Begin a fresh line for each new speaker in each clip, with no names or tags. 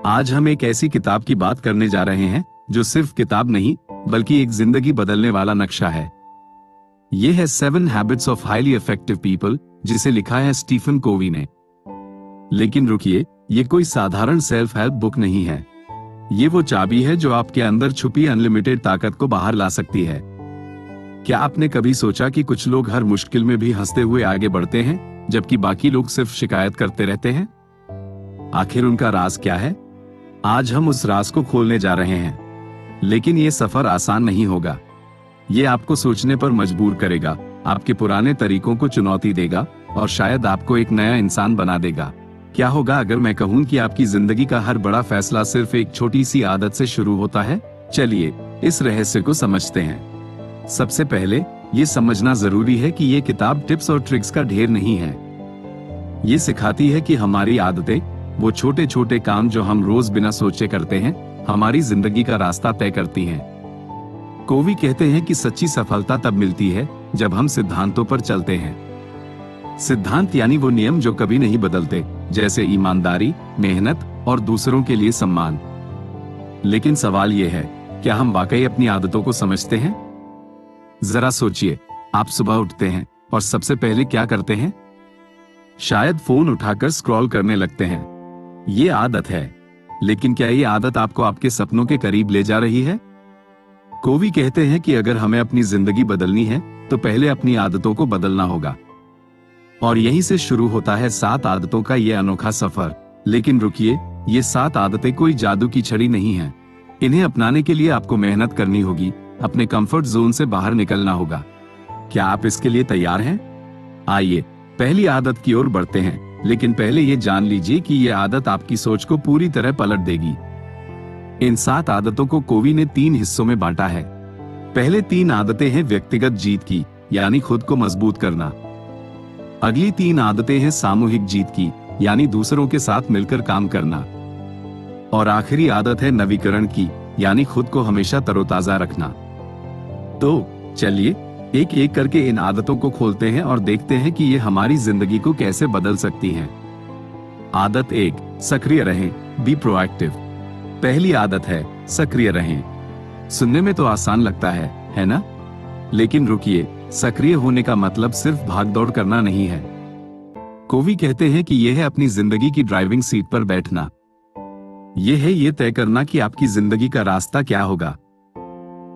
आज हम एक ऐसी किताब की बात करने जा रहे हैं जो सिर्फ किताब नहीं बल्कि एक जिंदगी बदलने वाला नक्शा है। यह है 7 habits of highly effective people, जिसे लिखा है स्टीफन कोवी ने। लेकिन रुकिए, ये कोई साधारण सेल्फ हेल्प बुक नहीं है। ये वो चाबी है जो आपके अंदर छुपी अनलिमिटेड ताकत को बाहर ला सकती है। क्या आपने कभी सोचा कि कुछ लोग हर मुश्किल में भी हंसते हुए आगे बढ़ते हैं, जबकि बाकी लोग सिर्फ शिकायत करते रहते हैं? आखिर उनका राज क्या है? आज हम उस राज को खोलने जा रहे हैं। लेकिन ये सफर आसान नहीं होगा। ये आपको सोचने पर मजबूर करेगा, आपके पुराने तरीकों को चुनौती देगा और शायद आपको एक नया इंसान बना देगा। क्या होगा अगर मैं कहूं कि आपकी जिंदगी का हर बड़ा फैसला सिर्फ एक छोटी सी आदत से शुरू होता है? चलिए इस रहस्य को समझते हैं। सबसे पहले ये समझना जरूरी है कि ये किताब टिप्स और ट्रिक्स का ढेर नहीं है। ये सिखाती है कि हमारी आदतें, वो छोटे छोटे काम जो हम रोज बिना सोचे करते हैं, हमारी जिंदगी का रास्ता तय करती हैं। कोवी कहते हैं कि सच्ची सफलता तब मिलती है जब हम सिद्धांतों पर चलते हैं। सिद्धांत यानी वो नियम जो कभी नहीं बदलते, जैसे ईमानदारी, मेहनत और दूसरों के लिए सम्मान। लेकिन सवाल ये है, क्या हम वाकई अपनी आदतों को समझते हैं? जरा सोचिए, आप सुबह उठते हैं और सबसे पहले क्या करते हैं? शायद फोन उठाकर स्क्रॉल करने लगते हैं। ये आदत है, लेकिन क्या ये आदत आपको आपके सपनों के करीब ले जा रही है? कोवी कहते हैं कि अगर हमें अपनी जिंदगी बदलनी है तो पहले अपनी आदतों को बदलना होगा। और यहीं से शुरू होता है 7 आदतों का ये अनोखा सफर। लेकिन रुकिए, ये 7 आदतें कोई जादू की छड़ी नहीं है। इन्हें अपनाने के लिए आपको मेहनत करनी होगी, अपने कंफर्ट जोन से बाहर निकलना होगा। क्या आप इसके लिए तैयार हैं? आइए पहली आदत की ओर बढ़ते हैं, लेकिन पहले ये जान लीजिए कि ये आदत आपकी सोच को पूरी तरह पलट देगी। इन 7 आदतों को कोवी ने 3 हिस्सों में बांटा है। पहले 3 आदतें हैं व्यक्तिगत जीत की, यानी खुद को मजबूत करना। अगली 3 आदतें हैं सामूहिक जीत की, यानी दूसरों के साथ मिलकर काम करना। और आखिरी आदत है नवीकरण की, यानी खुद को हमेशा तरोताजा रखना। तो चलिए एक एक करके इन आदतों को खोलते हैं और देखते हैं कि ये हमारी जिंदगी को कैसे बदल सकती हैं। आदत 1, सक्रिय रहें, बी प्रोएक्टिव। पहली आदत है सक्रिय रहें। सुनने में तो आसान लगता है ना? लेकिन रुकिए, सक्रिय होने का मतलब सिर्फ भागदौड़ करना नहीं है। कोवी कहते हैं कि यह है अपनी जिंदगी की ड्राइविंग सीट पर बैठना। यह है ये तय करना कि आपकी जिंदगी का रास्ता क्या होगा।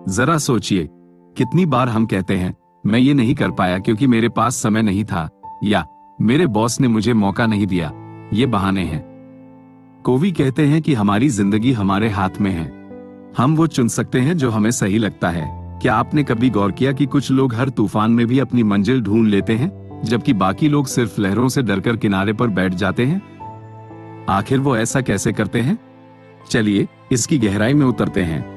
जरा सोचिए, कितनी बार हम कहते हैं, मैं ये नहीं कर पाया क्योंकि मेरे पास समय नहीं था, या मेरे बॉस ने मुझे मौका नहीं दिया। ये बहाने हैं। कोवी कहते हैं कि हमारी जिंदगी हमारे हाथ में है। हम वो चुन सकते हैं जो हमें सही लगता है। क्या आपने कभी गौर किया कि कुछ लोग हर तूफान में भी अपनी मंजिल ढूंढ लेते हैं, जबकि बाकी लोग सिर्फ लहरों से डरकर किनारे पर बैठ जाते हैं? आखिर वो ऐसा कैसे करते हैं? चलिए इसकी गहराई में उतरते हैं।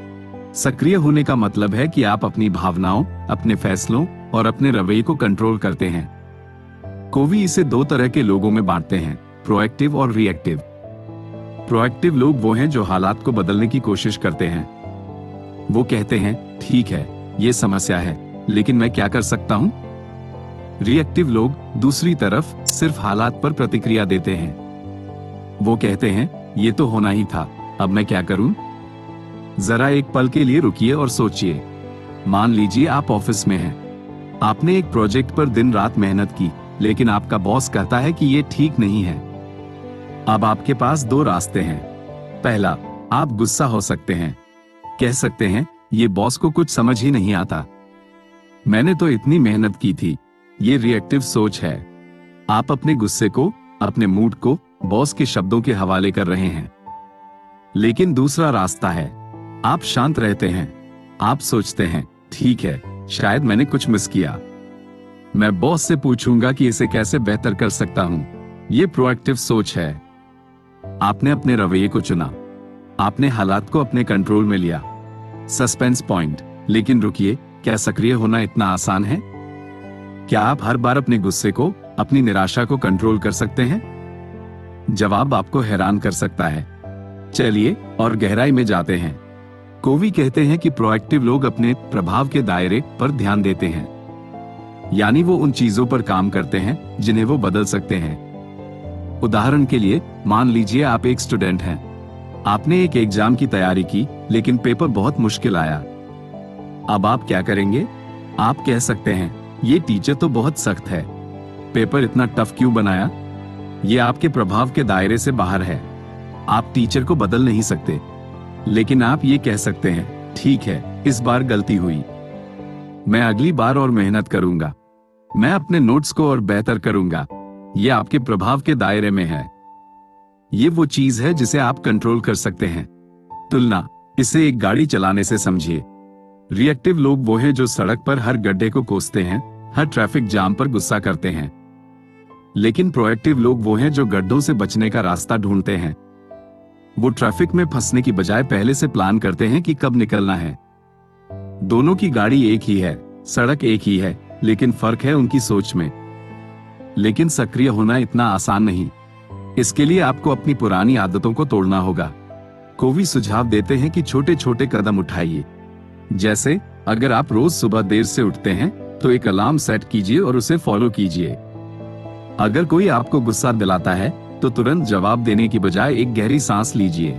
सक्रिय होने का मतलब है कि आप अपनी भावनाओं, अपने फैसलों और अपने रवैये को कंट्रोल करते हैं। कोवी इसे 2 तरह के लोगों में बांटते हैं, प्रोएक्टिव और रिएक्टिव। प्रोएक्टिव लोग वो हैं जो हालात को बदलने की कोशिश करते हैं। वो कहते हैं, ठीक है, ये समस्या है, लेकिन मैं क्या कर सकता हूं? रिएक्टिव लोग दूसरी तरफ सिर्फ हालात पर प्रतिक्रिया देते हैं। वो कहते हैं, ये तो होना ही था, अब मैं क्या करूं? जरा एक पल के लिए रुकिए और सोचिए। मान लीजिए आप ऑफिस में हैं। आपने एक प्रोजेक्ट पर दिन रात मेहनत की, लेकिन आपका बॉस कहता है कि ये ठीक नहीं है। अब आपके पास 2 रास्ते हैं। पहला, आप गुस्सा हो सकते हैं। कह सकते हैं, ये बॉस को कुछ समझ ही नहीं आता, मैंने तो इतनी मेहनत की थी। ये रिएक्टिव सोच है। आप अपने गुस्से को, अपने मूड को बॉस के शब्दों के हवाले कर रहे हैं। लेकिन दूसरा रास्ता है, आप शांत रहते हैं। आप सोचते हैं, ठीक है, शायद मैंने कुछ मिस किया, मैं बॉस से पूछूंगा कि इसे कैसे बेहतर कर सकता हूं। यह प्रोएक्टिव सोच है। आपने अपने रवैये को चुना, आपने हालात को अपने कंट्रोल में लिया। Suspense point. लेकिन रुकिए, क्या सक्रिय होना इतना आसान है? क्या आप हर बार अपने गुस्से को, अपनी निराशा को कंट्रोल कर सकते हैं? जवाब आपको हैरान कर सकता है। चलिए और गहराई में जाते हैं। कोवी कहते हैं कि प्रोएक्टिव लोग अपने प्रभाव के दायरे पर ध्यान देते हैं, यानी वो उन चीजों पर काम करते हैं जिन्हें वो बदल सकते हैं। उदाहरण के लिए, मान लीजिए आप एक स्टूडेंट हैं। आपने एक एग्जाम की तैयारी की, लेकिन पेपर बहुत मुश्किल आया। अब आप क्या करेंगे? आप कह सकते हैं, ये टीचर तो बहुत सख्त है, पेपर इतना टफ क्यों बनाया? ये आपके प्रभाव के दायरे से बाहर है। आप टीचर को बदल नहीं सकते, लेकिन आप ये कह सकते हैं, ठीक है, इस बार गलती हुई, मैं अगली बार और मेहनत करूंगा, मैं अपने नोट्स को और बेहतर करूंगा। ये आपके प्रभाव के दायरे में है। ये वो चीज है जिसे आप कंट्रोल कर सकते हैं। तुलना, इसे एक गाड़ी चलाने से समझिए। रिएक्टिव लोग वो हैं जो सड़क पर हर गड्ढे को कोसते हैं, हर ट्रैफिक जाम पर गुस्सा करते हैं। लेकिन प्रोएक्टिव लोग वो हैं जो गड्ढों से बचने का रास्ता ढूंढते हैं। वो ट्रैफिक में फंसने की बजाय पहले से प्लान करते हैं कि कब निकलना है। दोनों की गाड़ी एक ही है, सड़क एक ही है, लेकिन फर्क है उनकी सोच में। लेकिन सक्रिय होना इतना आसान नहीं। इसके लिए आपको अपनी पुरानी आदतों को तोड़ना होगा। कोवी सुझाव देते हैं कि छोटे छोटे कदम उठाइए। जैसे, अगर आप रोज सुबह देर से उठते हैं तो एक अलार्म सेट कीजिए और उसे फॉलो कीजिए। अगर कोई आपको गुस्सा दिलाता है तो तुरंत जवाब देने की बजाय एक गहरी सांस लीजिए।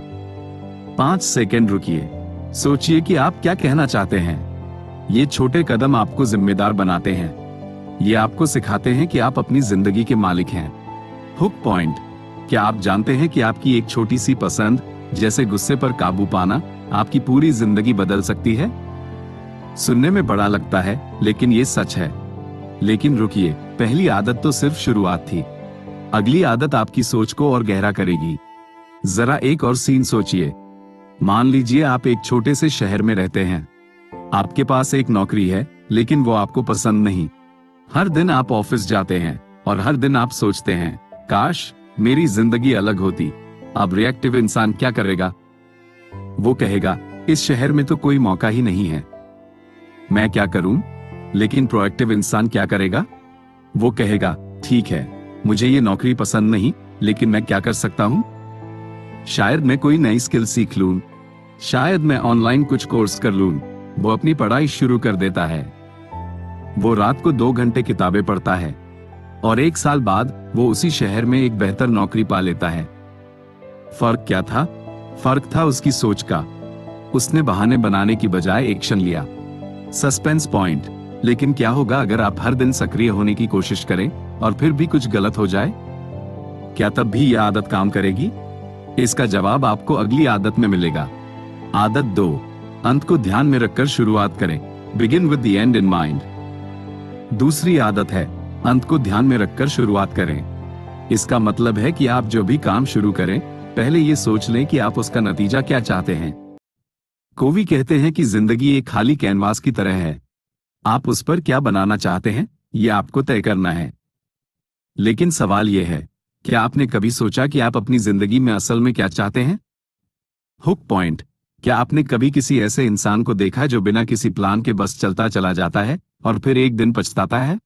5 सेकंड रुकिए, सोचिए कि आप क्या कहना चाहते हैं। ये छोटे कदम आपको जिम्मेदार बनाते हैं। ये आपको सिखाते हैं कि आप अपनी जिंदगी के मालिक हैं। हुक पॉइंट, क्या आप जानते हैं कि आपकी एक छोटी सी पसंद, जैसे गुस्से पर काबू पाना, आपकी पूरी जिंदगी बदल सकती है? सुनने में बड़ा लगता है, लेकिन ये सच है। लेकिन रुकिए, पहली आदत तो सिर्फ शुरुआत थी। अगली आदत आपकी सोच को और गहरा करेगी। जरा एक और सीन सोचिए। मान लीजिए आप एक छोटे से शहर में रहते हैं। आपके पास एक नौकरी है, लेकिन वो आपको पसंद नहीं। हर दिन आप ऑफिस जाते हैं और हर दिन आप सोचते हैं, काश मेरी जिंदगी अलग होती। अब रिएक्टिव इंसान क्या करेगा? वो कहेगा, इस शहर में तो कोई मौका ही नहीं है, मैं क्या करूं? लेकिन प्रोएक्टिव इंसान क्या करेगा? वो कहेगा, ठीक है, मुझे ये नौकरी पसंद नहीं, लेकिन मैं क्या कर सकता हूं? शायद मैं कोई नई स्किल सीख लूं, शायद मैं ऑनलाइन कुछ कोर्स कर लूं। वो अपनी पढ़ाई शुरू कर देता है। वो रात को 2 घंटे किताबें पढ़ता है और 1 साल बाद वो उसी शहर में एक बेहतर नौकरी पा लेता है। फर्क क्या था? फर्क था उसकी सोच का। उसने बहाने बनाने की बजाय एक्शन लिया। सस्पेंस पॉइंट, लेकिन क्या होगा अगर आप हर दिन सक्रिय होने की कोशिश करें और फिर भी कुछ गलत हो जाए? क्या तब भी यह आदत काम करेगी? इसका जवाब आपको अगली आदत में मिलेगा। आदत 2, अंत को ध्यान में रखकर शुरुआत करें। Begin with the and in mind. दूसरी आदत है, अंत को ध्यान में रखकर शुरुआत करें। इसका मतलब है कि आप जो भी काम शुरू करें, पहले ये सोच लें कि आप उसका नतीजा क्या चाहते हैं। कोवी कहते हैं कि जिंदगी एक खाली कैनवास की तरह है। आप उस पर क्या बनाना चाहते हैं, ये आपको तय करना है। लेकिन सवाल यह है, क्या आपने कभी सोचा कि आप अपनी जिंदगी में असल में क्या चाहते हैं? हुक पॉइंट, क्या आपने कभी किसी ऐसे इंसान को देखा जो बिना किसी प्लान के बस चलता चला जाता है और फिर एक दिन पछताता है?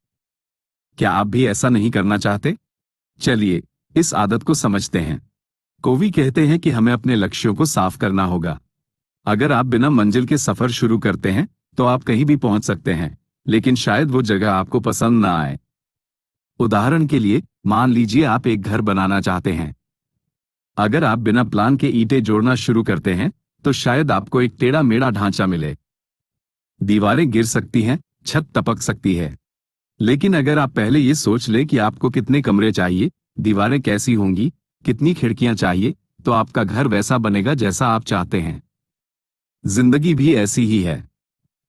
क्या आप भी ऐसा नहीं करना चाहते? चलिए, इस आदत को समझते हैं। कोवी कहते हैं कि हमें अपने लक्ष्यों को साफ करना होगा। अगर आप बिना मंजिल के सफर शुरू करते हैं, तो आप कहीं भी पहुंच सकते हैं, लेकिन शायद वो जगह आपको पसंद ना आए। उदाहरण के लिए, मान लीजिए आप एक घर बनाना चाहते हैं। अगर आप बिना प्लान के ईंटें जोड़ना शुरू करते हैं, तो शायद आपको एक टेढ़ा मेढ़ा ढांचा मिले। दीवारें गिर सकती हैं, छत टपक सकती है। लेकिन अगर आप पहले ये सोच लें कि आपको कितने कमरे चाहिए, दीवारें कैसी होंगी, कितनी खिड़कियां चाहिए, तो आपका घर वैसा बनेगा जैसा आप चाहते हैं। जिंदगी भी ऐसी ही है।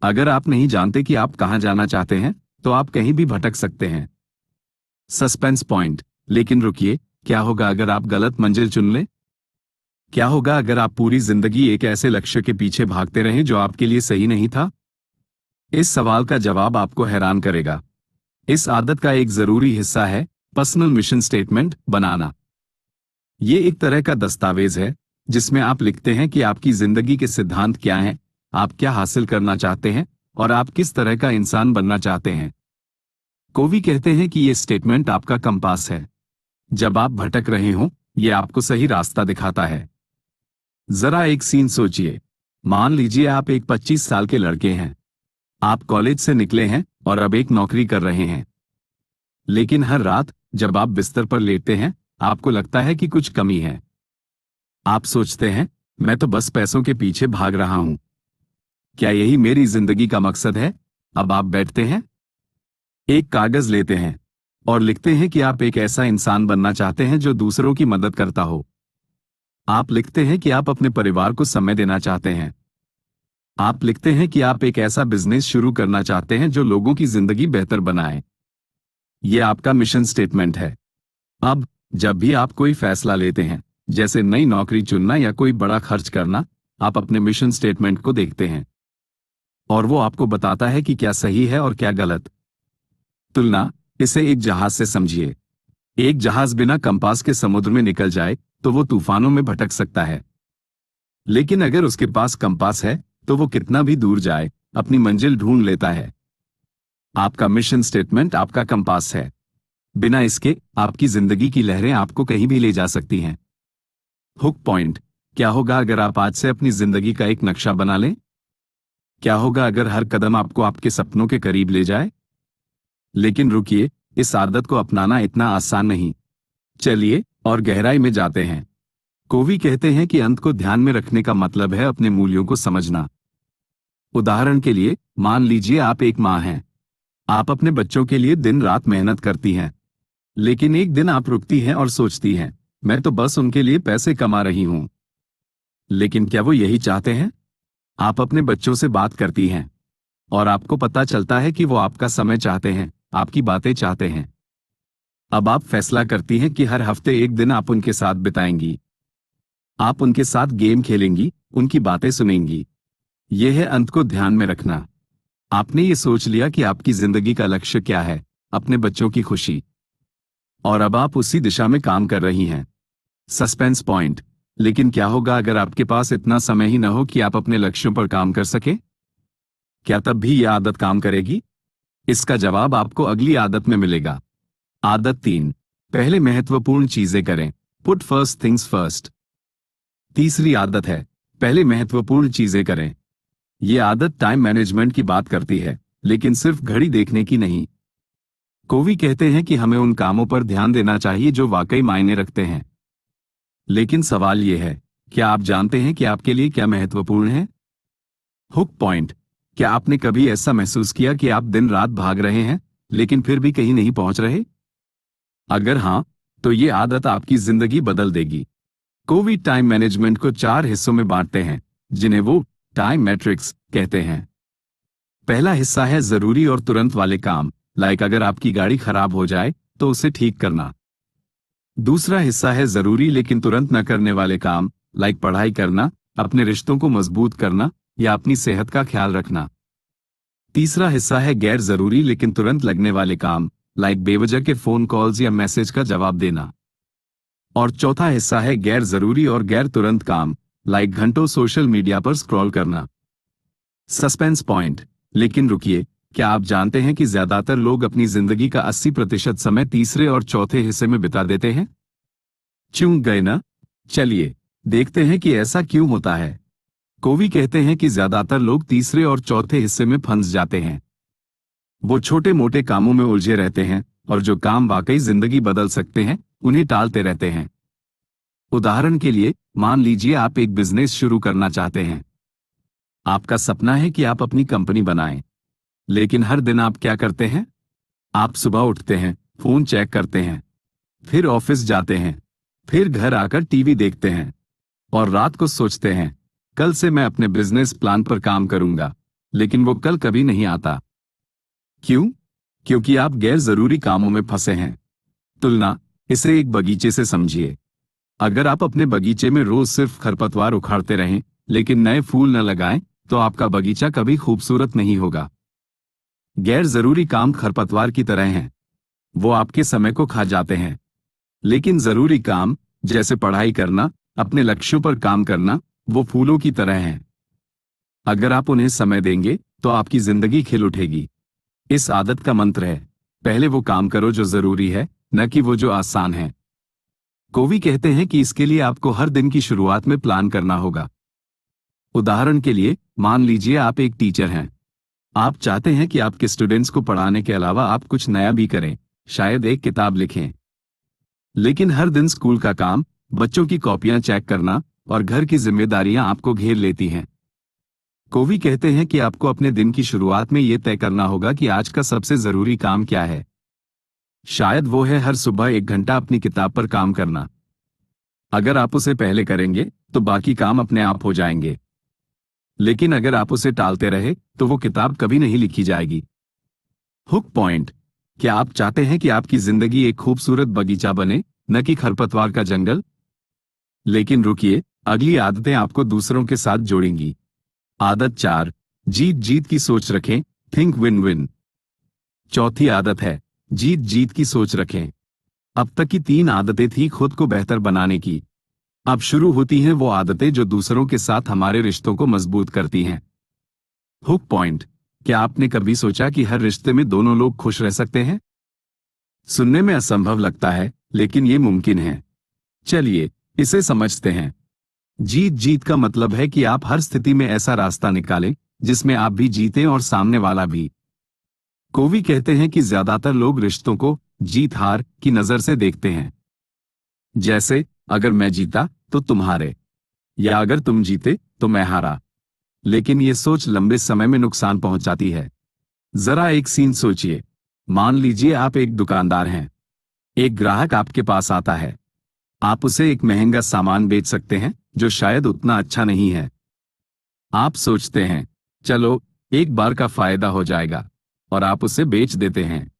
अगर आप नहीं जानते कि आप कहां जाना चाहते हैं, तो आप कहीं भी भटक सकते हैं। सस्पेंस पॉइंट, लेकिन रुकिए, क्या होगा अगर आप गलत मंजिल चुन लें? क्या होगा अगर आप पूरी जिंदगी एक ऐसे लक्ष्य के पीछे भागते रहें जो आपके लिए सही नहीं था? इस सवाल का जवाब आपको हैरान करेगा। इस आदत का एक जरूरी हिस्सा है पर्सनल मिशन स्टेटमेंट बनाना। ये एक तरह का दस्तावेज है जिसमें आप लिखते हैं कि आपकी जिंदगी के सिद्धांत क्या हैं, आप क्या हासिल करना चाहते हैं और आप किस तरह का इंसान बनना चाहते हैं। कोवी कहते हैं कि ये स्टेटमेंट आपका कंपास है। जब आप भटक रहे हों, ये आपको सही रास्ता दिखाता है। जरा एक सीन सोचिए। मान लीजिए आप एक 25 साल के लड़के हैं। आप कॉलेज से निकले हैं और अब एक नौकरी कर रहे हैं। लेकिन हर रात जब आप बिस्तर पर लेटते हैं, आपको लगता है कि कुछ कमी है। आप सोचते हैं, मैं तो बस पैसों के पीछे भाग रहा हूं। क्या यही मेरी जिंदगी का मकसद है? अब आप बैठते हैं, एक कागज लेते हैं और लिखते हैं कि आप एक ऐसा इंसान बनना चाहते हैं जो दूसरों की मदद करता हो। आप लिखते हैं कि आप अपने परिवार को समय देना चाहते हैं। आप लिखते हैं कि आप एक ऐसा बिजनेस शुरू करना चाहते हैं जो लोगों की जिंदगी बेहतर बनाए। यह आपका मिशन स्टेटमेंट है। अब जब भी आप कोई फैसला लेते हैं, जैसे नई नौकरी चुनना या कोई बड़ा खर्च करना, आप अपने मिशन स्टेटमेंट को देखते हैं और वो आपको बताता है कि क्या सही है और क्या गलत। तुलना, इसे एक जहाज से समझिए। एक जहाज बिना कंपास के समुद्र में निकल जाए तो वो तूफानों में भटक सकता है, लेकिन अगर उसके पास कंपास है तो वो कितना भी दूर जाए अपनी मंजिल ढूंढ लेता है। आपका मिशन स्टेटमेंट आपका कंपास है। बिना इसके आपकी जिंदगी की लहरें आपको कहीं भी ले जा सकती हैं। हुक पॉइंट, क्या होगा अगर आप आज से अपनी जिंदगी का एक नक्शा बना लें? क्या होगा अगर हर कदम आपको आपके सपनों के करीब ले जाए? लेकिन रुकिए, इस आदत को अपनाना इतना आसान नहीं। चलिए और गहराई में जाते हैं। कोवी कहते हैं कि अंत को ध्यान में रखने का मतलब है अपने मूल्यों को समझना। उदाहरण के लिए, मान लीजिए आप एक माँ हैं। आप अपने बच्चों के लिए दिन रात मेहनत करती हैं, लेकिन एक दिन आप रुकती हैं और सोचती हैं, मैं तो बस उनके लिए पैसे कमा रही हूं। लेकिन क्या वो यही चाहते हैं? आप अपने बच्चों से बात करती हैं और आपको पता चलता है कि वो आपका समय चाहते हैं, आपकी बातें चाहते हैं। अब आप फैसला करती हैं कि हर हफ्ते एक दिन आप उनके साथ बिताएंगी। आप उनके साथ गेम खेलेंगी, उनकी बातें सुनेंगी। यह है अंत को ध्यान में रखना। आपने ये सोच लिया कि आपकी जिंदगी का लक्ष्य क्या है, अपने बच्चों की खुशी। और अब आप उसी दिशा में काम कर रही हैं। सस्पेंस पॉइंट, लेकिन क्या होगा अगर आपके पास इतना समय ही न हो कि आप अपने लक्ष्यों पर काम कर सके? क्या तब भी यह आदत काम करेगी? इसका जवाब आपको अगली आदत में मिलेगा। आदत 3, पहले महत्वपूर्ण चीजें करें। Put first things first. तीसरी आदत है, पहले महत्वपूर्ण चीजें करें। यह आदत टाइम मैनेजमेंट की बात करती है, लेकिन सिर्फ घड़ी देखने की नहीं। कोवी कहते हैं कि हमें उन कामों पर ध्यान देना चाहिए जो वाकई मायने रखते हैं। लेकिन सवाल यह है, क्या आप जानते हैं कि आपके लिए क्या महत्वपूर्ण है? हुक पॉइंट, क्या आपने कभी ऐसा महसूस किया कि आप दिन रात भाग रहे हैं, लेकिन फिर भी कहीं नहीं पहुंच रहे? अगर हां, तो ये आदत आपकी जिंदगी बदल देगी। कोवी टाइम मैनेजमेंट को 4 हिस्सों में बांटते हैं, जिन्हें वो टाइम मैट्रिक्स कहते हैं। पहला हिस्सा है जरूरी और तुरंत वाले काम, लाइक अगर आपकी गाड़ी खराब हो जाए तो उसे ठीक करना। दूसरा हिस्सा है जरूरी लेकिन तुरंत न करने वाले काम, लाइक पढ़ाई करना, अपने रिश्तों को मजबूत करना या अपनी सेहत का ख्याल रखना। तीसरा हिस्सा है गैर जरूरी लेकिन तुरंत लगने वाले काम, लाइक बेवजह के फोन कॉल्स या मैसेज का जवाब देना। और चौथा हिस्सा है गैर जरूरी और गैर तुरंत काम, लाइक घंटों सोशल मीडिया पर स्क्रॉल करना। सस्पेंस पॉइंट, लेकिन रुकिए, क्या आप जानते हैं कि ज्यादातर लोग अपनी जिंदगी का 80% समय तीसरे और चौथे हिस्से में बिता देते हैं? चूक गए ना? चलिए देखते हैं कि ऐसा क्यों होता है। कोवी कहते हैं कि ज्यादातर लोग तीसरे और चौथे हिस्से में फंस जाते हैं। वो छोटे मोटे कामों में उलझे रहते हैं और जो काम वाकई जिंदगी बदल सकते हैं उन्हें टालते रहते हैं। उदाहरण के लिए, मान लीजिए आप एक बिजनेस शुरू करना चाहते हैं। आपका सपना है कि आप अपनी कंपनी बनाएं, लेकिन हर दिन आप क्या करते हैं? आप सुबह उठते हैं, फोन चेक करते हैं, फिर ऑफिस जाते हैं, फिर घर आकर टीवी देखते हैं और रात को सोचते हैं, कल से मैं अपने बिजनेस प्लान पर काम करूंगा, लेकिन वो कल कभी नहीं आता। क्यों? क्योंकि आप गैर जरूरी कामों में फंसे हैं। तुलना, इसे एक बगीचे से समझिए। अगर आप अपने बगीचे में रोज सिर्फ खरपतवार उखाड़ते रहें, लेकिन नए फूल न लगाएं, तो आपका बगीचा कभी खूबसूरत नहीं होगा। गैर जरूरी काम खरपतवार की तरह हैं, वो आपके समय को खा जाते हैं। लेकिन जरूरी काम, जैसे पढ़ाई करना, अपने लक्ष्यों पर काम करना, वो फूलों की तरह हैं। अगर आप उन्हें समय देंगे तो आपकी जिंदगी खिल उठेगी। इस आदत का मंत्र है, पहले वो काम करो जो जरूरी है, न कि वो जो आसान है। कोवी कहते हैं कि इसके लिए आपको हर दिन की शुरुआत में प्लान करना होगा। उदाहरण के लिए, मान लीजिए आप एक टीचर हैं। आप चाहते हैं कि आपके स्टूडेंट्स को पढ़ाने के अलावा आप कुछ नया भी करें, शायद एक किताब लिखें। लेकिन हर दिन स्कूल का काम, बच्चों की कॉपियां चेक करना, और घर की जिम्मेदारियां आपको घेर लेती हैं। कोवी कहते हैं कि आपको अपने दिन की शुरुआत में यह तय करना होगा कि आज का सबसे जरूरी काम क्या है। शायद वो है हर सुबह 1 घंटा अपनी किताब पर काम करना। अगर आप उसे पहले करेंगे तो बाकी काम अपने आप हो जाएंगे, लेकिन अगर आप उसे टालते रहे तो वो किताब कभी नहीं लिखी जाएगी। Hook point. क्या आप चाहते हैं कि आपकी जिंदगी एक खूबसूरत बगीचा बने, न कि खरपतवार का जंगल? लेकिन रुकिए, अगली आदतें आपको दूसरों के साथ जोड़ेंगी। आदत 4, जीत जीत की सोच रखें, थिंक विन विन। चौथी आदत है, जीत जीत की सोच रखें। अब तक की 3 आदतें थी खुद को बेहतर बनाने की। अब शुरू होती हैं वो आदतें जो दूसरों के साथ हमारे रिश्तों को मजबूत करती हैं। Hook point. क्या आपने कभी सोचा कि हर रिश्ते में दोनों लोग खुश रह सकते हैं? सुनने में असंभव लगता है, लेकिन ये मुमकिन है। चलिए इसे समझते हैं। जीत जीत का मतलब है कि आप हर स्थिति में ऐसा रास्ता निकालें जिसमें आप भी जीतें और सामने वाला भी। कोवी कहते हैं कि ज्यादातर लोग रिश्तों को जीत हार की नजर से देखते हैं। जैसे, अगर मैं जीता तो तुम हारे, या अगर तुम जीते तो मैं हारा। लेकिन ये सोच लंबे समय में नुकसान पहुंचाती है। जरा एक सीन सोचिए। मान लीजिए आप एक दुकानदार हैं। एक ग्राहक आपके पास आता है। आप उसे एक महंगा सामान बेच सकते हैं जो शायद उतना अच्छा नहीं है। आप सोचते हैं, चलो एक बार का फायदा हो जाएगा, और आप उसे बेच देते हैं।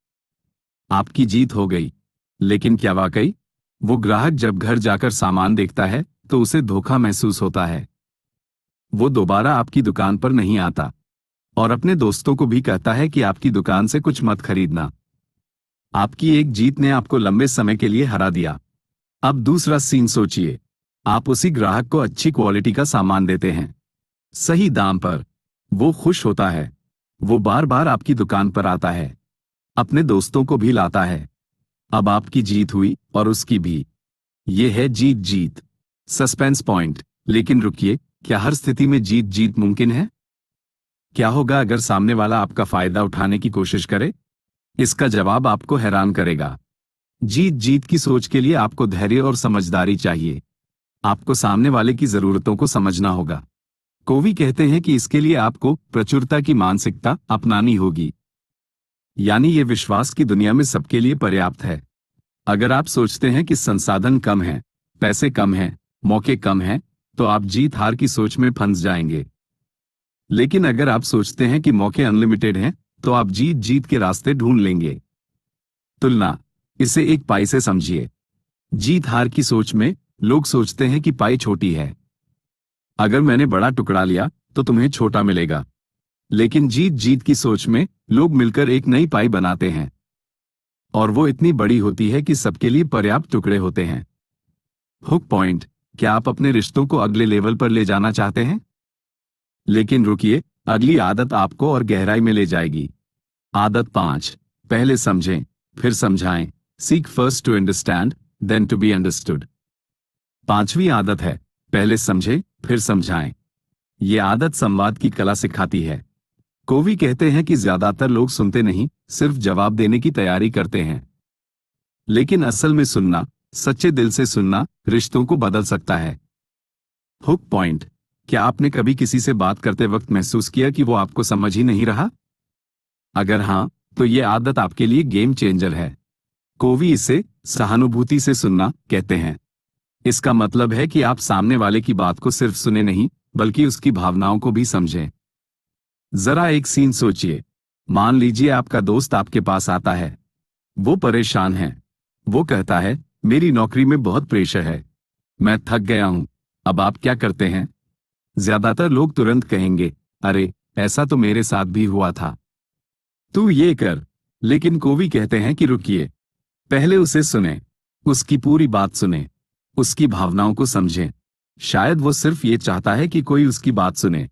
आपकी जीत हो गई। लेकिन क्या वाकई? वो ग्राहक जब घर जाकर सामान देखता है तो उसे धोखा महसूस होता है। वो दोबारा आपकी दुकान पर नहीं आता, और अपने दोस्तों को भी कहता है कि आपकी दुकान से कुछ मत खरीदना। आपकी एक जीत ने आपको लंबे समय के लिए हरा दिया। अब दूसरा सीन सोचिए। आप उसी ग्राहक को अच्छी क्वालिटी का सामान देते हैं, सही दाम पर। वो खुश होता है। वो बार बार आपकी दुकान पर आता है, अपने दोस्तों को भी लाता है। अब आपकी जीत हुई और उसकी भी। ये है जीत जीत। Suspense point. लेकिन रुकिए, क्या हर स्थिति में जीत जीत मुमकिन है? क्या होगा अगर सामने वाला आपका फायदा उठाने की कोशिश करे? इसका जवाब आपको हैरान करेगा। जीत जीत की सोच के लिए आपको धैर्य और समझदारी चाहिए। आपको सामने वाले की जरूरतों को समझना होगा। कोवी कहते हैं कि इसके लिए आपको प्रचुरता की मानसिकता अपनानी होगी। यानी ये विश्वास की दुनिया में सबके लिए पर्याप्त है। अगर आप सोचते हैं कि संसाधन कम हैं, पैसे कम हैं, मौके कम हैं, तो आप जीत हार की सोच में फंस जाएंगे। लेकिन अगर आप सोचते हैं कि मौके अनलिमिटेड हैं, तो आप जीत जीत के रास्ते ढूंढ लेंगे। तुलना। इसे एक पाई से समझिए। जीत हार की सोच में लोग सोचते हैं कि पाई छोटी है। अगर मैंने बड़ा टुकड़ा लिया तो तुम्हें छोटा मिलेगा। लेकिन जीत जीत की सोच में लोग मिलकर एक नई पाई बनाते हैं, और वो इतनी बड़ी होती है कि सबके लिए पर्याप्त टुकड़े होते हैं। Hook point. क्या आप अपने रिश्तों को अगले लेवल पर ले जाना चाहते हैं? लेकिन रुकिए, अगली आदत आपको और गहराई में ले जाएगी। आदत 5, पहले समझें फिर समझाएं। Seek first to understand then to be understood. 5वीं आदत है, पहले समझें फिर समझाएं। ये आदत संवाद की कला सिखाती है। कोवी कहते हैं कि ज्यादातर लोग सुनते नहीं, सिर्फ जवाब देने की तैयारी करते हैं। लेकिन असल में सुनना, सच्चे दिल से सुनना, रिश्तों को बदल सकता है। Hook point. क्या आपने कभी किसी से बात करते वक्त महसूस किया कि वो आपको समझ ही नहीं रहा? अगर हाँ, तो ये आदत आपके लिए गेम चेंजर है। कोवी इसे सहानुभूति से सुनना कहते हैं। इसका मतलब है कि आप सामने वाले की बात को सिर्फ सुने नहीं, बल्कि उसकी भावनाओं को भी समझें। जरा एक सीन सोचिए। मान लीजिए आपका दोस्त आपके पास आता है। वो परेशान है। वो कहता है, मेरी नौकरी में बहुत प्रेशर है, मैं थक गया हूं, अब आप क्या करते हैं? ज्यादातर लोग तुरंत कहेंगे, अरे ऐसा तो मेरे साथ भी हुआ था, तू ये कर। लेकिन कोवी कहते हैं कि रुकिए, पहले उसे सुने, उसकी पूरी बात सुने, उसकी भावनाओं को समझें। शायद वो सिर्फ ये चाहता है कि कोई उसकी बात सुने।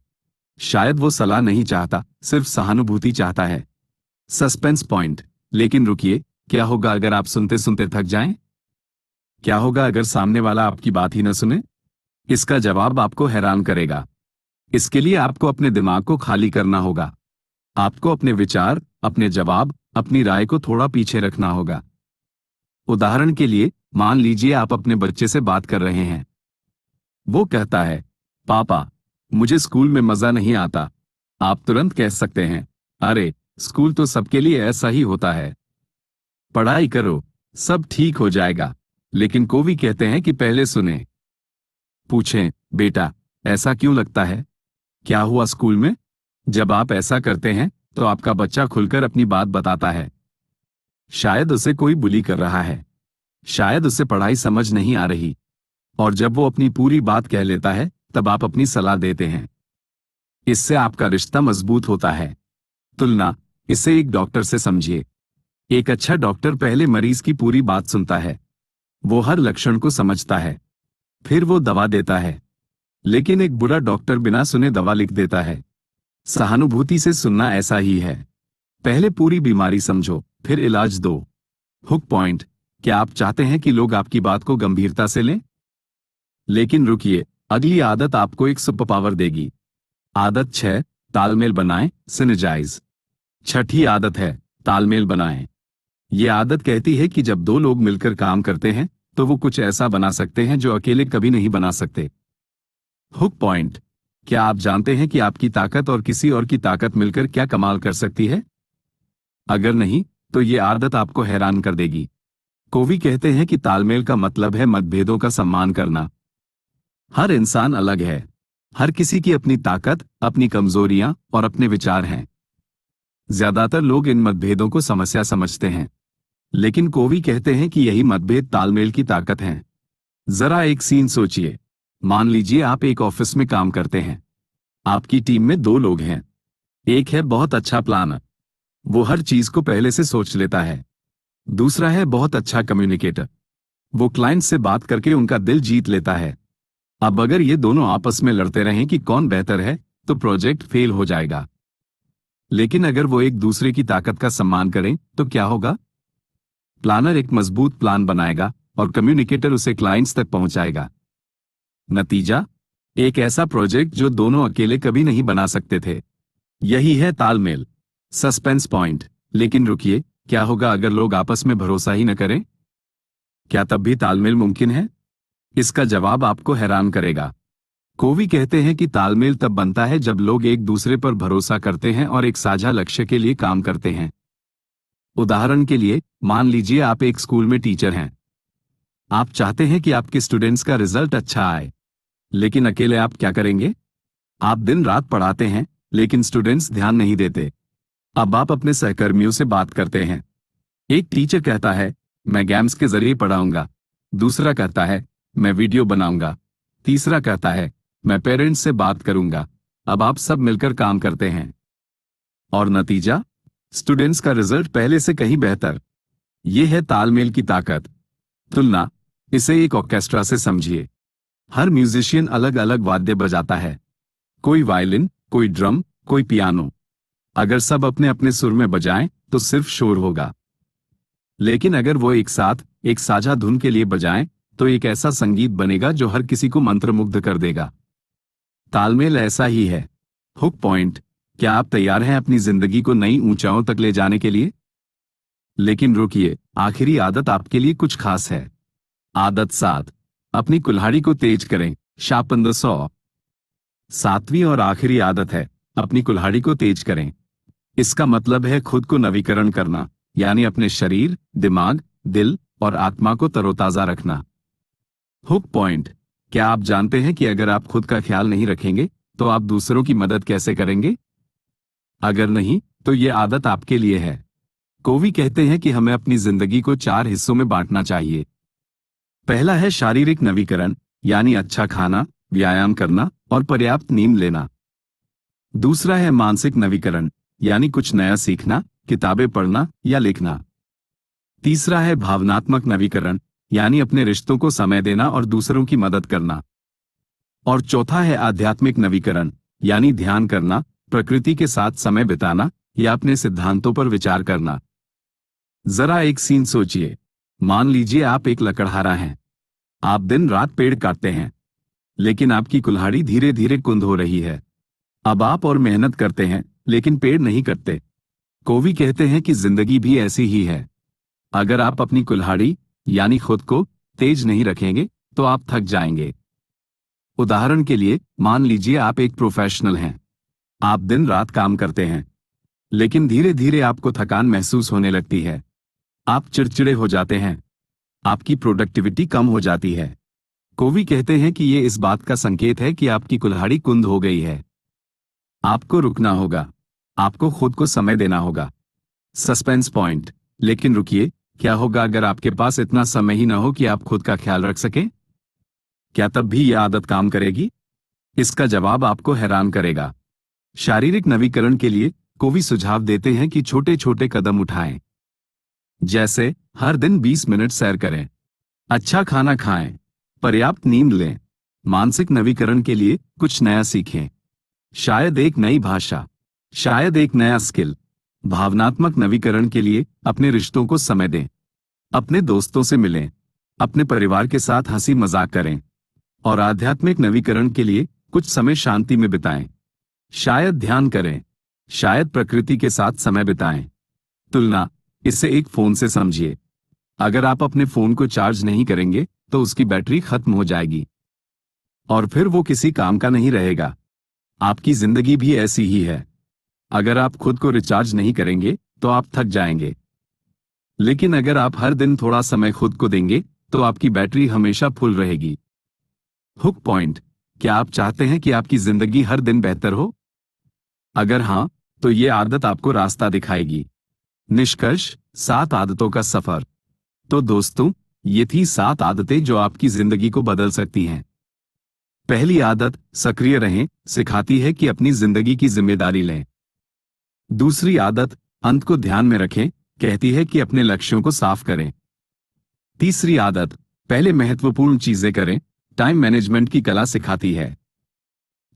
शायद वो सलाह नहीं चाहता, सिर्फ सहानुभूति चाहता है। Suspense point. लेकिन रुकिए, क्या होगा अगर आप सुनते सुनते थक जाएं? क्या होगा अगर सामने वाला आपकी बात ही न सुने? इसका जवाब आपको हैरान करेगा। इसके लिए आपको अपने दिमाग को खाली करना होगा। आपको अपने विचार, अपने जवाब, अपनी राय को थोड़ा पीछे रखना होगा। उदाहरण के लिए, मान लीजिए आप अपने बच्चे से बात कर रहे हैं। वो कहता है, पापा, मुझे स्कूल में मजा नहीं आता। आप तुरंत कह सकते हैं, अरे, स्कूल तो सबके लिए ऐसा ही होता है। पढ़ाई करो, सब ठीक हो जाएगा। लेकिन कोवी कहते हैं कि पहले सुने। पूछें, बेटा, ऐसा क्यों लगता है? क्या हुआ स्कूल में? जब आप ऐसा करते हैं तो आपका बच्चा खुलकर अपनी बात बताता है। शायद उसे कोई बुली कर रहा है, शायद उसे पढ़ाई समझ नहीं आ रही, और जब वो अपनी पूरी बात कह लेता है तब आप अपनी सलाह देते हैं। इससे आपका रिश्ता मजबूत होता है। तुलना, इसे एक डॉक्टर से समझिए। एक अच्छा डॉक्टर पहले मरीज की पूरी बात सुनता है, वो हर लक्षण को समझता है, फिर वो दवा देता है। लेकिन एक बुरा डॉक्टर बिना सुने दवा लिख देता है। सहानुभूति से सुनना ऐसा ही है। पहले पूरी बीमारी समझो, फिर इलाज दो। हुक पॉइंट, क्या आप चाहते हैं कि लोग आपकी बात को गंभीरता से लें? लेकिन रुकिए, अगली आदत आपको एक सुपर पावर देगी। आदत 6, तालमेल बनाएं, सिनर्जाइज। छठी आदत है, तालमेल बनाएं। ये आदत कहती है कि जब दो लोग मिलकर काम करते हैं तो वो कुछ ऐसा बना सकते हैं जो अकेले कभी नहीं बना सकते। हुक पॉइंट, क्या आप जानते हैं कि आपकी ताकत और किसी और की ताकत मिलकर क्या कमाल कर सकती है? अगर नहीं, तो ये आदत आपको हैरान कर देगी। कोवी कहते हैं कि तालमेल का मतलब है मतभेदों का सम्मान करना। हर इंसान अलग है, हर किसी की अपनी ताकत, अपनी कमजोरियां और अपने विचार हैं। ज्यादातर लोग इन मतभेदों को समस्या समझते हैं, लेकिन कोवी कहते हैं कि यही मतभेद तालमेल की ताकत हैं। जरा एक सीन सोचिए। मान लीजिए आप एक ऑफिस में काम करते हैं। आपकी टीम में दो लोग हैं। एक है बहुत अच्छा प्लानर, वो हर चीज को पहले से सोच लेता है। दूसरा है बहुत अच्छा कम्युनिकेटर, वो क्लाइंट से बात करके उनका दिल जीत लेता है। अब अगर ये दोनों आपस में लड़ते रहें कि कौन बेहतर है, तो प्रोजेक्ट फेल हो जाएगा। लेकिन अगर वो एक दूसरे की ताकत का सम्मान करें तो क्या होगा? प्लानर एक मजबूत प्लान बनाएगा और कम्युनिकेटर उसे क्लाइंट्स तक पहुंचाएगा। नतीजा, एक ऐसा प्रोजेक्ट जो दोनों अकेले कभी नहीं बना सकते थे। यही है तालमेल। सस्पेंस पॉइंट, लेकिन रुकिए, क्या होगा अगर लोग आपस में भरोसा ही न करें? क्या तब भी तालमेल मुमकिन है? इसका जवाब आपको हैरान करेगा। कोवी कहते हैं कि तालमेल तब बनता है जब लोग एक दूसरे पर भरोसा करते हैं और एक साझा लक्ष्य के लिए काम करते हैं। उदाहरण के लिए, मान लीजिए आप एक स्कूल में टीचर हैं। आप चाहते हैं कि आपके स्टूडेंट्स का रिजल्ट अच्छा आए, लेकिन अकेले आप क्या करेंगे? आप दिन रात पढ़ाते हैं, लेकिन स्टूडेंट्स ध्यान नहीं देते। अब आप अपने सहकर्मियों से बात करते हैं। एक टीचर कहता है, मैं गेम्स के जरिए पढ़ाऊंगा। दूसरा कहता है, मैं वीडियो बनाऊंगा। तीसरा कहता है, मैं पेरेंट्स से बात करूंगा। अब आप सब मिलकर काम करते हैं, और नतीजा, स्टूडेंट्स का रिजल्ट पहले से कहीं बेहतर। यह है तालमेल की ताकत। तुलना, इसे एक ऑर्केस्ट्रा से समझिए। हर म्यूजिशियन अलग अलग वाद्य बजाता है, कोई वायलिन, कोई ड्रम, कोई पियानो। अगर सब अपने अपने सुर में बजाएं तो सिर्फ शोर होगा, लेकिन अगर वो एक साथ एक साझा धुन के लिए बजाएं तो एक ऐसा संगीत बनेगा जो हर किसी को मंत्रमुग्ध कर देगा। तालमेल ऐसा ही है। हुक पॉइंट, क्या आप तैयार हैं अपनी जिंदगी को नई ऊंचाइयों तक ले जाने के लिए? लेकिन रुकिए, आखिरी आदत आपके लिए कुछ खास है। आदत 7, अपनी कुल्हाड़ी को तेज करें, शार्पन द सॉ। 7वीं और आखिरी आदत है, अपनी कुल्हाड़ी को तेज करें। इसका मतलब है खुद को नवीकरण करना, यानी अपने शरीर, दिमाग, दिल और आत्मा को तरोताजा रखना। हुक पॉइंट, क्या आप जानते हैं कि अगर आप खुद का ख्याल नहीं रखेंगे तो आप दूसरों की मदद कैसे करेंगे? अगर नहीं, तो ये आदत आपके लिए है। कोवी कहते हैं कि हमें अपनी जिंदगी को 4 हिस्सों में बांटना चाहिए। पहला है शारीरिक नवीकरण, यानी अच्छा खाना, व्यायाम करना और पर्याप्त नींद लेना। दूसरा है मानसिक नवीकरण, यानी कुछ नया सीखना, किताबें पढ़ना या लिखना। तीसरा है भावनात्मक नवीकरण, यानी अपने रिश्तों को समय देना और दूसरों की मदद करना। और चौथा है आध्यात्मिक नवीकरण, यानी ध्यान करना, प्रकृति के साथ समय बिताना या अपने सिद्धांतों पर विचार करना। जरा एक सीन सोचिए। मान लीजिए आप एक लकड़हारा हैं। आप दिन रात पेड़ काटते हैं, लेकिन आपकी कुल्हाड़ी धीरे धीरे कुंद हो रही है। अब आप और मेहनत करते हैं, लेकिन पेड़ नहीं कटते। कोवी कहते हैं कि जिंदगी भी ऐसी ही है। अगर आप अपनी कुल्हाड़ी, यानी खुद को तेज नहीं रखेंगे तो आप थक जाएंगे। उदाहरण के लिए, मान लीजिए आप एक प्रोफेशनल हैं। आप दिन रात काम करते हैं, लेकिन धीरे धीरे आपको थकान महसूस होने लगती है। आप चिड़चिड़े हो जाते हैं। आपकी प्रोडक्टिविटी कम हो जाती है। कोवी कहते हैं कि ये इस बात का संकेत है कि आपकी कुल्हाड़ी कुंद हो गई है। आपको रुकना होगा। आपको खुद को समय देना होगा। Suspense point. लेकिन रुकिए, क्या होगा अगर आपके पास इतना समय ही न हो कि आप खुद का ख्याल रख सकें? क्या तब भी यह आदत काम करेगी? इसका जवाब आपको हैरान करेगा। शारीरिक नवीकरण के लिए कोवी सुझाव देते हैं कि छोटे छोटे कदम उठाएं। जैसे हर दिन 20 मिनट सैर करें, अच्छा खाना खाएं, पर्याप्त नींद लें, मानसिक नवीकरण के लिए कुछ नया सीखें, शायद एक नई भाषा, शायद एक नया स्किल। भावनात्मक नवीकरण के लिए अपने रिश्तों को समय दें, अपने दोस्तों से मिलें, अपने परिवार के साथ हंसी मजाक करें, और आध्यात्मिक नवीकरण के लिए कुछ समय शांति में बिताएं। शायद ध्यान करें, शायद प्रकृति के साथ समय बिताएं। तुलना, इसे एक फोन से समझिए। अगर आप अपने फोन को चार्ज नहीं करेंगे तो उसकी बैटरी खत्म हो जाएगी और फिर वो किसी काम का नहीं रहेगा। आपकी जिंदगी भी ऐसी ही है। अगर आप खुद को रिचार्ज नहीं करेंगे तो आप थक जाएंगे, लेकिन अगर आप हर दिन थोड़ा समय खुद को देंगे तो आपकी बैटरी हमेशा फुल रहेगी। Hook point. क्या आप चाहते हैं कि आपकी जिंदगी हर दिन बेहतर हो? अगर हां, तो ये आदत आपको रास्ता दिखाएगी। निष्कर्ष, 7 आदतों का सफर। तो दोस्तों, ये थी 7 आदतें जो आपकी जिंदगी को बदल सकती हैं। पहली आदत, सक्रिय रहें, सिखाती है कि अपनी जिंदगी की जिम्मेदारी लें। दूसरी आदत, अंत को ध्यान में रखें, कहती है कि अपने लक्ष्यों को साफ करें। तीसरी आदत, पहले महत्वपूर्ण चीजें करें, टाइम मैनेजमेंट की कला सिखाती है।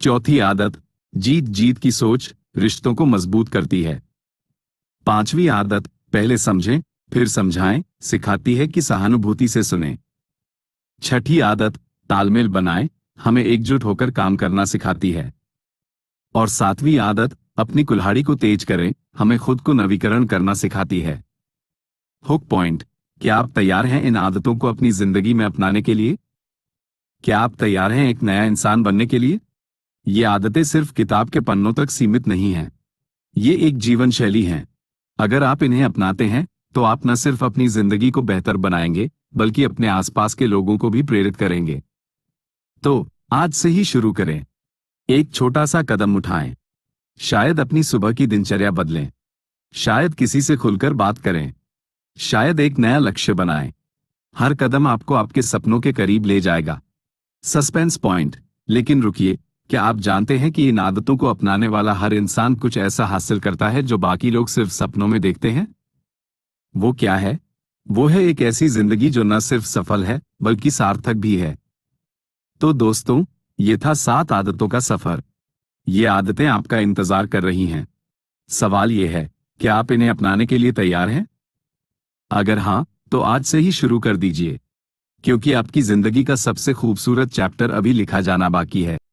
चौथी आदत, जीत जीत की सोच रिश्तों को मजबूत करती है। पांचवी आदत, पहले समझें फिर समझाएं, सिखाती है कि सहानुभूति से सुनें। छठी आदत, तालमेल बनाएं, हमें एकजुट होकर काम करना सिखाती है। और सातवीं आदत, अपनी कुल्हाड़ी को तेज करें, हमें खुद को नवीकरण करना सिखाती है। Hook point. क्या आप तैयार हैं इन आदतों को अपनी जिंदगी में अपनाने के लिए? क्या आप तैयार हैं एक नया इंसान बनने के लिए? ये आदतें सिर्फ किताब के पन्नों तक सीमित नहीं हैं। ये एक जीवन शैली है। अगर आप इन्हें अपनाते हैं तो आप न सिर्फ अपनी जिंदगी को बेहतर बनाएंगे, बल्कि अपने आसपास के लोगों को भी प्रेरित करेंगे। तो आज से ही शुरू करें। एक छोटा सा कदम उठाएं। शायद अपनी सुबह की दिनचर्या बदलें, शायद किसी से खुलकर बात करें, शायद एक नया लक्ष्य बनाएं। हर कदम आपको आपके सपनों के करीब ले जाएगा। Suspense point. लेकिन रुकिए, क्या आप जानते हैं कि इन आदतों को अपनाने वाला हर इंसान कुछ ऐसा हासिल करता है जो बाकी लोग सिर्फ सपनों में देखते हैं? वो क्या है? वो है एक ऐसी जिंदगी जो न सिर्फ सफल है बल्कि सार्थक भी है। तो दोस्तों, ये था 7 आदतों का सफर। ये आदतें आपका इंतजार कर रही हैं। सवाल ये है, क्या आप इन्हें अपनाने के लिए तैयार हैं? अगर हां, तो आज से ही शुरू कर दीजिए, क्योंकि आपकी जिंदगी का सबसे खूबसूरत चैप्टर अभी लिखा जाना बाकी है।